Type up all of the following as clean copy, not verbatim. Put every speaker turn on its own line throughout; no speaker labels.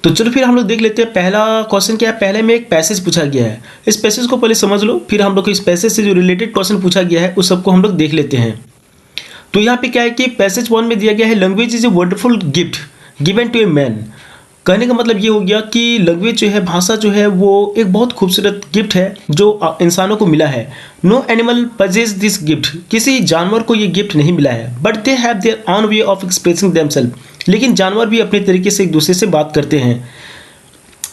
तो चलो फिर हम लोग देख लेते हैं पहला क्वेश्चन क्या है। पहले में एक पैसेज पूछा गया है, इस पैसेज को पहले समझ लो, फिर हम लोग को इस पैसेज से जो रिलेटेड क्वेश्चन पूछा गया है उस सबको हम लोग देख लेते हैं। तो यहाँ पे क्या है कि पैसेज 1 में दिया गया है language is a wonderful gift given to a man. कहने का मतलब ये हो गया कि लैंग्वेज जो है, भाषा जो है, वो एक बहुत खूबसूरत गिफ्ट है जो इंसानों को मिला है। No animal possesses this gift, किसी जानवर को ये गिफ्ट नहीं मिला है। But they have their own way of expressing themselves, लेकिन जानवर भी अपने तरीके से एक दूसरे से बात करते हैं।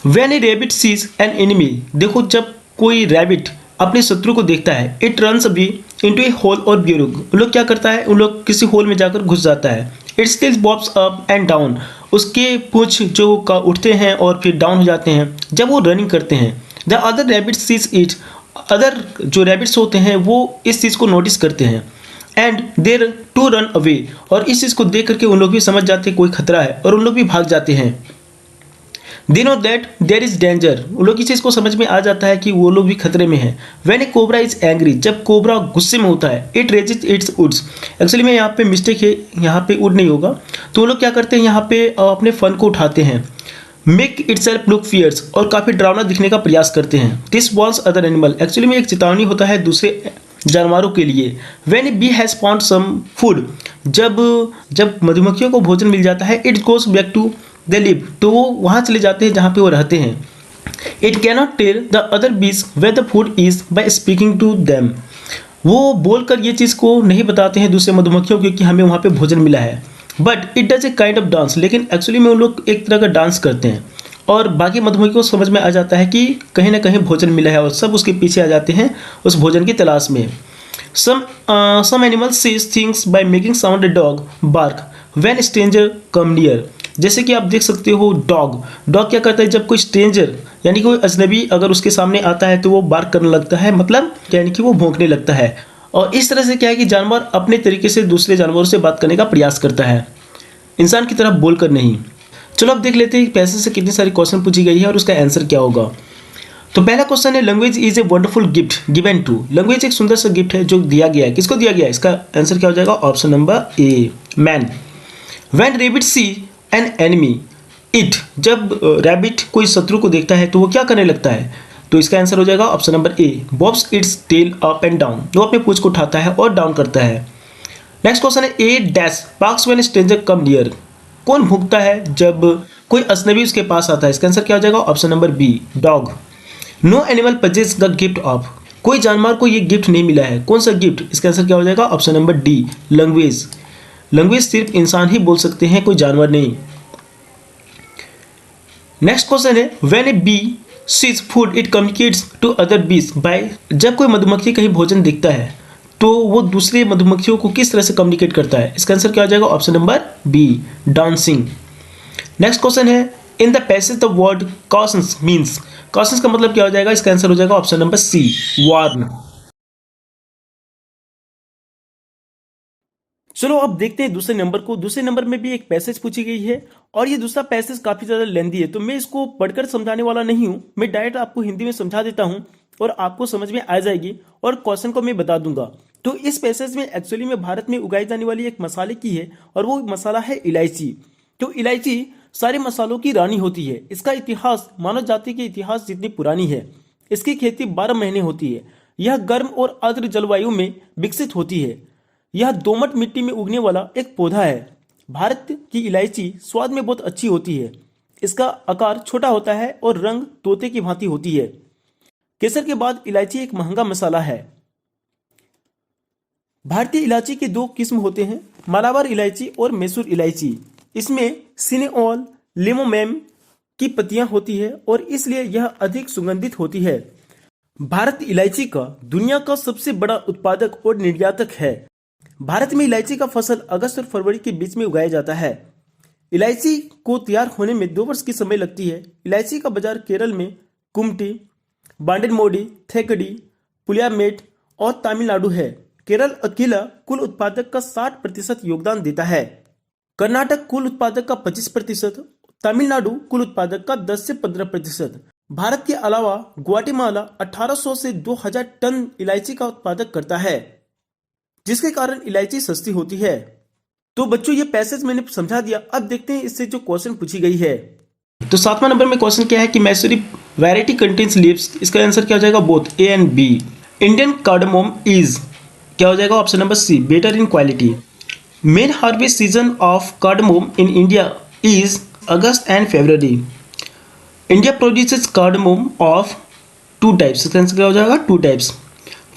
When a rabbit sees an enemy, देखो जब कोई रैबिट अपने शत्रु को देखता है, it runs away into a hole और ब्यूरुग, उन लोग क्या करता है, उन लोग किसी होल में जाकर घुस जाता है। It still bobs up and down, उसके पूंछ जो का उठते हैं और फिर डाउन हो जाते हैं जब वो रनिंग करते हैं। The other rabbit sees it, other जो रैबिट्स होते हैं वो इस चीज़ को नोटिस करते हैं। And there too run away, और इस चीज़ को देख करके उन लोग भी समझ जाते हैं कोई खतरा है और उन लोग भी भाग जाते हैं। They know that there is danger, उन लोग इस चीज़ को समझ में आ जाता है कि वो लोग भी खतरे में हैं। When A cobra is angry, जब कोबरा गुस्से में होता है, इट रेजेस इट्स उड्स, एक्चुअली में यहाँ पे मिस्टेक है, यहाँ पे उड नहीं होगा। तो वो लोग क्या करते हैं, यहाँ पे अपने फन को उठाते हैं। Make itself look fierce, और काफ़ी डरावना दिखने का प्रयास करते हैं। This warns other animal, actually में एक चेतावनी होता है दूसरे जानवरों के लिए। When a bee has found some food, जब जब मधुमक्खियों को भोजन मिल जाता है, it goes back to the hive, तो वो वहाँ चले जाते हैं जहाँ पे वो रहते हैं। It cannot tell the other bees where the food is by speaking to them, वो बोलकर ये चीज़ को नहीं बताते हैं दूसरे मधुमक्खियों को कि हमें वहाँ पे भोजन मिला है। But it does a kind of dance, लेकिन एक्चुअली में उन लोग एक तरह का डांस करते हैं और बाकी मधुमक्खियों को समझ में आ जाता है कि कहीं ना कहीं भोजन मिला है और सब उसके पीछे आ जाते हैं उस भोजन की तलाश में। Some animals sees things by making sound a dog bark when stranger come near, जैसे कि आप देख सकते हो डॉग क्या करता है, जब कोई स्ट्रेंजर यानी कि कोई अजनबी अगर उसके सामने आता है तो वो बार्क करने लगता है, मतलब यानी कि वो भौंकने लगता है। और इस तरह से क्या है कि जानवर अपने तरीके से दूसरे जानवरों से बात करने का प्रयास करता है, इंसान की तरह बोलकर नहीं। चलो अब देख लेते हैं पैसे से कितनी सारी क्वेश्चन पूछी गई है और उसका आंसर क्या होगा। तो पहला क्वेश्चन है language is a wonderful gift given to, language एक सुंदर सा गिफ्ट है जो दिया गया है, किसको दिया गया है, इसका आंसर क्या हो जाएगा, option number A, man. When rabbit see an enemy it, जब रैबिट कोई शत्रु को देखता है तो वो क्या करने लगता है, तो इसका आंसर हो जाएगा option number A, bobs its tail up and down, वो अपने पूंछ को उठाता है और डाउन करता है। नेक्स्ट क्वेश्चन है a dash barks when stranger come near, कौन भूखता है जब कोई अजनबी उसके पास आता है, इसका आंसर क्या हो जाएगा, option number B, dog. No animal possesses the gift of, कोई जानवर को ये गिफ्ट नहीं मिला है, कौन सा गिफ्ट, इसका आंसर क्या हो जाएगा, option number D, language. Language सिर्फ इंसान ही बोल सकते हैं, कोई जानवर नहीं। नेक्स्ट क्वेश्चन है when a bee sees food it communicates to other bees by, जब कोई मधुमक्खी कहीं भोजन देखता है तो वो दूसरे मधुमक्खियों को किस तरह से कम्युनिकेट करता है, इसका आंसर क्या हो जाएगा, option number B, dancing. Next question है in the passage the word cautions means, cautions का मतलब क्या हो जाएगा, इसका आंसर हो जाएगा ऑप्शन नंबर सी, वार्न। चलो अब देखते हैं दूसरे नंबर को। दूसरे नंबर में भी एक पैसेज पूछी गई है और ये दूसरा पैसेज काफी ज्यादा लेंदी है, तो मैं इसको पढ़कर समझाने वाला नहीं हूं, मैं डायरेक्ट आपको हिंदी में समझा देता हूं और आपको समझ में आ जाएगी और क्वेश्चन को मैं बता दूंगा। तो इस पैसेज में एक्चुअली में भारत में उगाई जाने वाली एक मसाले की है और वो मसाला है इलायची। तो इलायची सारे मसालों की रानी होती है। इसका इतिहास मानव जाति के इतिहास जितनी पुरानी है। इसकी खेती 12 महीने होती है। यह गर्म और आर्द्र जलवायु में विकसित होती है। यह दोमट मिट्टी में उगने वाला एक पौधा है। भारत की इलायची स्वाद में बहुत अच्छी होती है। इसका आकार छोटा होता है और रंग तोते की भांति होती है। केसर के बाद इलायची एक महंगा मसाला है। भारतीय इलायची के 2 किस्म होते हैं, मालाबार इलायची और मैसूर इलायची। इसमें सिनेओल लिमोमेम की पत्तियां होती है और इसलिए यह अधिक सुगंधित होती है। भारत इलायची का दुनिया का सबसे बड़ा उत्पादक और निर्यातक है। भारत में इलायची का फसल अगस्त और फरवरी के बीच में उगाया जाता है। इलायची को तैयार होने में 2 वर्ष की समय लगती है। इलायची का बाजार केरल में कुमटी, बांडनमोडी, थेकडी, पुलियामेट और तमिलनाडु है। केरल अकेला कुल उत्पादक का 60% योगदान देता है। कर्नाटक कुल उत्पादक का 25%, तमिलनाडु कुल उत्पादक का 10 से 15%। भारत के अलावा ग्वाटेमाला 1800 से 2000 टन इलायची का उत्पादक करता है, जिसके कारण इलायची सस्ती होती है। तो बच्चों ये पैसेज मैंने समझा दिया। अब देखते हैं इससे जो क्वेश्चन पूछी गई है। तो 7वां नंबर में क्वेश्चन क्या है कि मैसूरी वैरायटी कंटेन्स लीव्स, इसका आंसर क्या हो जाएगा, both A and B. Indian cardamom is, क्या हो जाएगा, option number C, better in quality. Main harvest season of cardamom in India is August and February. India produces cardamom of 2 types, इसका answer क्या हो जाएगा, 2 types.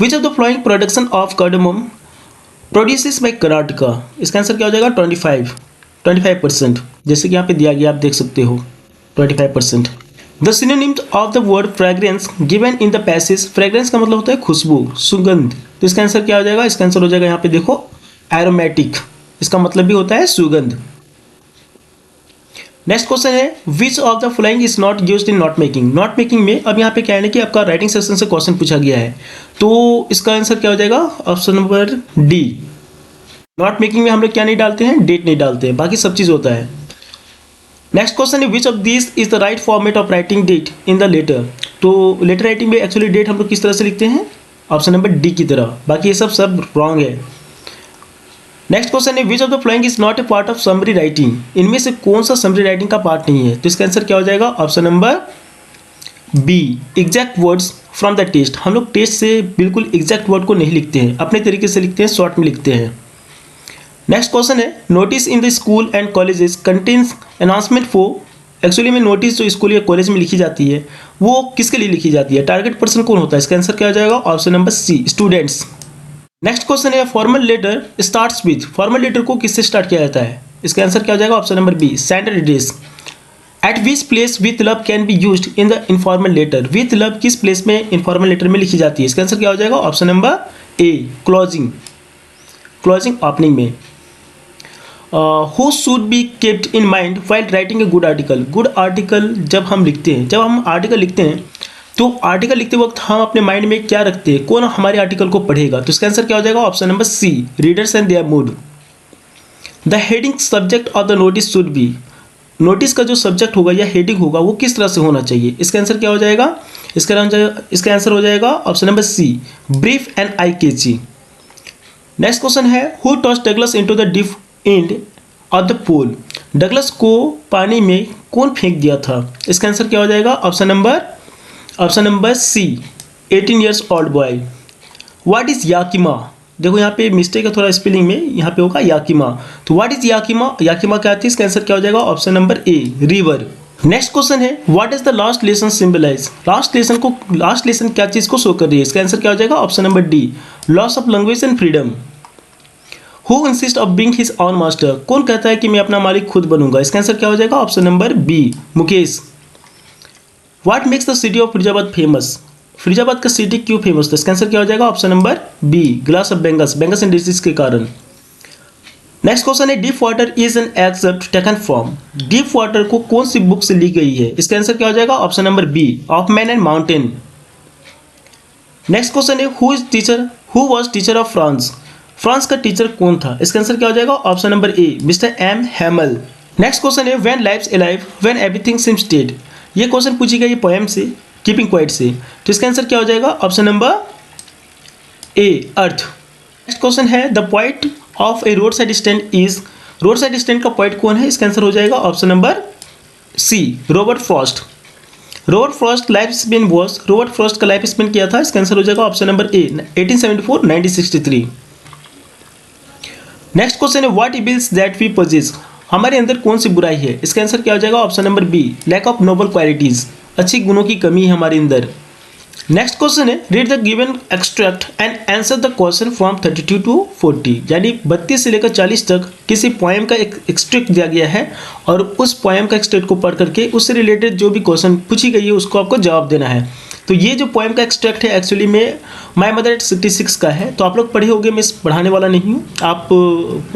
Which of the following production of cardamom produces by Karnataka, इसका answer क्या हो जाएगा, 25%, जैसे कि यहाँ पे दिया गया, आप देख सकते हो 25%। The synonyms of the word fragrance given in the passage, fragrance का मतलब होता है खुशबू, सुगंध, तो इसका आंसर क्या हो जाएगा, इसका आंसर हो जाएगा यहाँ पे देखो एरोमेटिक, इसका मतलब भी होता है सुगंध। नेक्स्ट क्वेश्चन है which of the following is not used in note making. Note making में अब यहाँ पे क्या है कि आपका राइटिंग सेक्शन से क्वेश्चन पूछा गया है, तो इसका आंसर क्या हो जाएगा, option number D. Note making में हम लोग क्या नहीं डालते हैं, डेट नहीं डालते हैं, बाकी सब चीज़ होता है। नेक्स्ट क्वेश्चन है which of this is the right format of writing date in the letter. तो लेटर राइटिंग में एक्चुअली डेट हम लोग किस तरह से लिखते हैं, ऑप्शन नंबर डी की तरह, बाकी ये सब रॉन्ग है। नेक्स्ट क्वेश्चन है which of the following is not a part of summary writing, इनमें से कौन सा समरी राइटिंग का पार्ट नहीं है, तो इसका आंसर क्या हो जाएगा, option number B, exact words from the test. हम लोग टेस्ट से बिल्कुल एग्जैक्ट वर्ड को नहीं लिखते हैं, अपने तरीके से लिखते हैं, शॉर्ट में लिखते हैं। नेक्स्ट क्वेश्चन है notice in the school and colleges contains announcement for. Actually में नोटिस जो स्कूल या कॉलेज में लिखी जाती है वो किसके लिए लिखी जाती है, टारगेट पर्सन कौन होता है, इसका आंसर क्या हो जाएगा, option number C, students. Next question है formal letter starts with, formal letter को किससे स्टार्ट किया जाता है, इसका आंसर क्या हो जाएगा, option number B, send address. At which place with love can be used in the informal letter, with love किस प्लेस में इनफॉर्मल लेटर में लिखी जाती है, इसका आंसर क्या हो जाएगा, option number A, closing, closing opening में। Who should be kept in mind while writing a good article, good article जब हम लिखते हैं, जब हम आर्टिकल लिखते हैं तो आर्टिकल लिखते वक्त हम अपने माइंड में क्या रखते हैं, कौन हमारे आर्टिकल को पढ़ेगा, तो इसका आंसर क्या हो जाएगा, option number C, readers and their mood. The heading subject of the notice should be, notice का जो सब्जेक्ट होगा या हेडिंग होगा वो किस तरह से होना चाहिए, इसका आंसर क्या हो जाएगा, इसका आंसर हो जाएगा option number C, brief and eye catchy. Next question है who toss Douglas into the deep end of the pool, Douglas को पानी में कौन फेंक दिया था, इसका आंसर क्या हो जाएगा, option number C, 18 years old boy. What is Yakima, देखो यहाँ पे मिस्टेक है थोड़ा स्पेलिंग में, यहाँ पे होगा याकिमा, तो व्हाट इज याकिमा, याकिमा क्या आती है, इसका आंसर क्या हो जाएगा, option number A, river. Next question है what is the last lesson symbolize, last lesson क्या चीज को शो कर रही है, इसका आंसर क्या हो जाएगा, option number D, loss of language and freedom. Who insist of being his on master, कौन कहता है कि मैं अपना मालिक खुद बनूंगा, इसका आंसर क्या हो जाएगा, option number B, Mukesh. What makes the city of Firozabad famous, Firozabad का सिटी क्यों फेमस था, इसका आंसर क्या हो जाएगा, option number B, glass of bangles, bangles industries के कारण। नेक्स्ट क्वेश्चन है deep water is an excerpt taken from, deep water को कौन सी बुक से ली गई है, इसका आंसर क्या हो जाएगा, option number B, of man and mountain. Next question है who was teacher of France, France का टीचर कौन था, इसका आंसर क्या हो जाएगा, option number A, mister M Hamel. Next question है when life's alive when everything seems dead, ये क्वेश्चन पूछी गई पोएम से, कीपिंग क्वाइट से, तो इसका आंसर क्या हो जाएगा, option number A, earth. Next question है the poet of a road side stand is, road side stand का पोएट कौन है, इसका आंसर हो जाएगा option number C, Robert Frost. Robert Frost life span was, Robert Frost का life span किया था, इसका आंसर हो जाएगा option number A, 1874-1963। Next question है what evils that we possess, हमारे अंदर कौन सी बुराई है, इसका आंसर क्या हो जाएगा, option number B, lack of noble qualities, अच्छी गुणों की कमी है हमारे अंदर। नेक्स्ट क्वेश्चन है read the given extract and answer the question from 32 to 40, यानी 32 से लेकर 40 तक किसी पोएम का एक एक्सट्रैक्ट दिया गया है और उस पोएम का एक्सट्रैक्ट को पढ़ करके उससे रिलेटेड जो भी क्वेश्चन पूछी गई है उसको आपको जवाब देना है। तो ये जो पोएम का एक्सट्रैक्ट है एक्चुअली में माय मदर एट 66 का है, तो आप लोग पढ़े होंगे, मैं पढ़ाने वाला नहीं हूँ, आप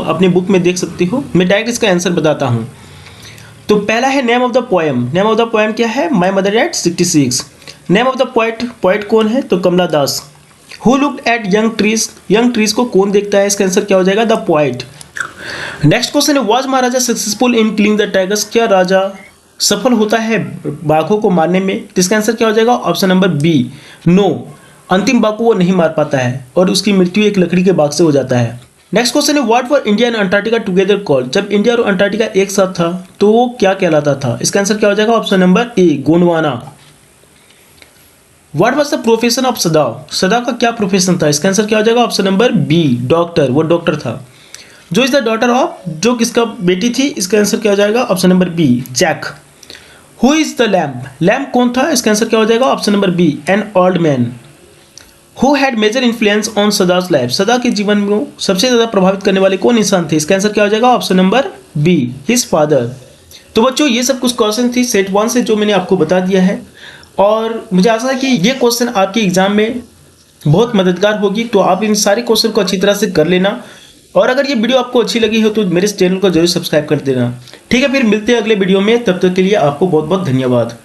अपने बुक में देख सकते हो, मैं डायरेक्ट इसका आंसर बताता हूँ। तो पहला है name of the poem, name of the poem क्या है, my mother at 66। Name of the poet, poet कौन है, तो Kamala Das. Who looked at young trees को कौन देखता है, इसका आंसर क्या हो जाएगा, द पोएट। नेक्स्ट क्वेश्चन है was maharaja successful in killing the tigers, क्या राजा सफल होता है बाघों को मारने में, तो इसका आंसर क्या हो जाएगा, ऑप्शन नंबर बी, नो, अंतिम बाघ को वो नहीं मार पाता है और उसकी मृत्यु एक लकड़ी के बाघ से हो जाता है। नेक्स्ट क्वेश्चन है what were India and Antarctica together called, जब इंडिया और अंटार्कटिका एक साथ था तो वो क्या कहलाता था? इसका आंसर क्या हो जाएगा? Option number A, Gondwana. What was the profession of सदा? सदा का क्या प्रोफेशन था? इसका आंसर क्या हो जाएगा? Option number B, doctor. वो डॉक्टर था। जो इज द डॉटर ऑफ, जो किसका बेटी थी? इसका आंसर क्या हो जाएगा? Option number B, Jack. Who is the lamp? Lamp कौन था? इसका आंसर क्या हो जाएगा? Option number B, an old man. Who had major influence on Sadao's life? सदा के जीवन में सबसे ज्यादा प्रभावित करने वाले कौन इंसान थे? इसका आंसर क्या हो जाएगा? Option number B, his father. तो बच्चों ये सब कुछ क्वेश्चन थी सेट 1 से जो मैंने आपको बता दिया है, और मुझे आशा है कि ये क्वेश्चन आपके एग्जाम में बहुत मददगार होगी। तो आप इन सारे क्वेश्चन को अच्छी तरह से कर लेना, और अगर ये वीडियो आपको अच्छी लगी हो तो मेरे इस चैनल को जरूर सब्सक्राइब कर देना। ठीक है, फिर मिलते हैं अगले वीडियो में। तब तक के लिए आपको बहुत बहुत धन्यवाद।